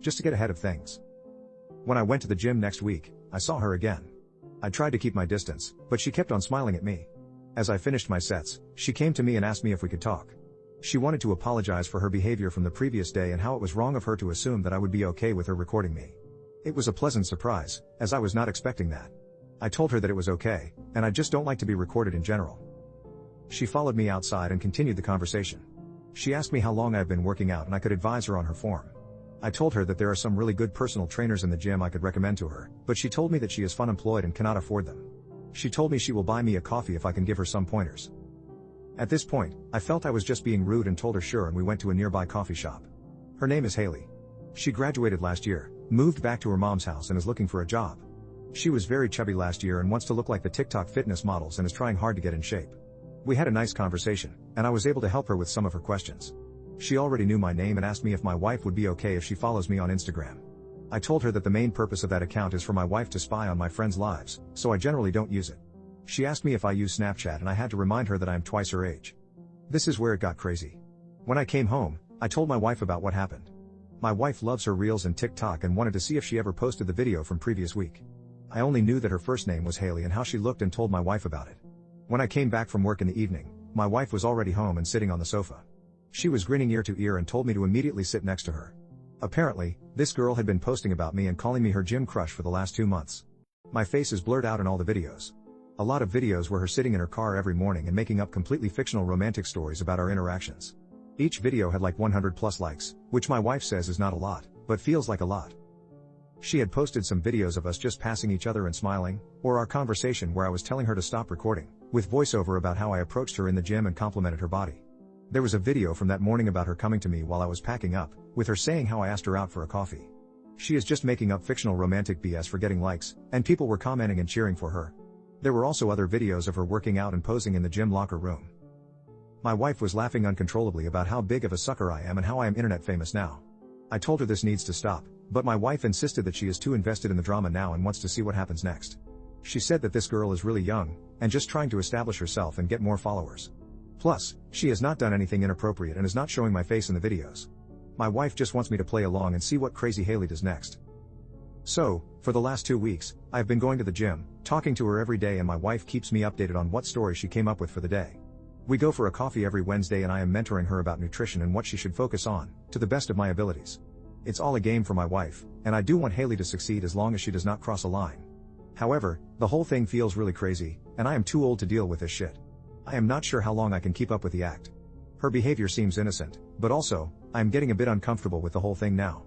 just to get ahead of things. When I went to the gym next week, I saw her again. I tried to keep my distance, but she kept on smiling at me. As I finished my sets, she came to me and asked me if we could talk. She wanted to apologize for her behavior from the previous day and how it was wrong of her to assume that I would be okay with her recording me. It was a pleasant surprise, as I was not expecting that. I told her that it was okay, and I just don't like to be recorded in general. She followed me outside and continued the conversation. She asked me how long I have been working out and I could advise her on her form. I told her that there are some really good personal trainers in the gym I could recommend to her, but she told me that she is unemployed and cannot afford them. She told me she will buy me a coffee if I can give her some pointers. At this point, I felt I was just being rude and told her sure, and we went to a nearby coffee shop. Her name is Haley. She graduated last year, moved back to her mom's house and is looking for a job. She was very chubby last year and wants to look like the TikTok fitness models and is trying hard to get in shape. We had a nice conversation, and I was able to help her with some of her questions. She already knew my name and asked me if my wife would be okay if she follows me on Instagram. I told her that the main purpose of that account is for my wife to spy on my friends' lives, so I generally don't use it. She asked me if I use Snapchat and I had to remind her that I am twice her age. This is where it got crazy. When I came home, I told my wife about what happened. My wife loves her reels and TikTok and wanted to see if she ever posted the video from previous week. I only knew that her first name was Haley and how she looked and told my wife about it. When I came back from work in the evening, my wife was already home and sitting on the sofa. She was grinning ear to ear and told me to immediately sit next to her. Apparently, this girl had been posting about me and calling me her gym crush for the last 2 months. My face is blurred out in all the videos. A lot of videos were her sitting in her car every morning and making up completely fictional romantic stories about our interactions. Each video had like 100+ likes, which my wife says is not a lot, but feels like a lot. She had posted some videos of us just passing each other and smiling, or our conversation where I was telling her to stop recording, with voiceover about how I approached her in the gym and complimented her body. There was a video from that morning about her coming to me while I was packing up, with her saying how I asked her out for a coffee. She is just making up fictional romantic BS for getting likes, and people were commenting and cheering for her. There were also other videos of her working out and posing in the gym locker room. My wife was laughing uncontrollably about how big of a sucker I am and how I am internet famous now. I told her this needs to stop, but my wife insisted that she is too invested in the drama now and wants to see what happens next. She said that this girl is really young, and just trying to establish herself and get more followers. Plus, she has not done anything inappropriate and is not showing my face in the videos. My wife just wants me to play along and see what crazy Haley does next. So, for the last 2 weeks, I have been going to the gym, talking to her every day, and my wife keeps me updated on what story she came up with for the day. We go for a coffee every Wednesday and I am mentoring her about nutrition and what she should focus on, to the best of my abilities. It's all a game for my wife, and I do want Haley to succeed as long as she does not cross a line. However, the whole thing feels really crazy, and I am too old to deal with this shit. I am not sure how long I can keep up with the act. Her behavior seems innocent, but also, I am getting a bit uncomfortable with the whole thing now.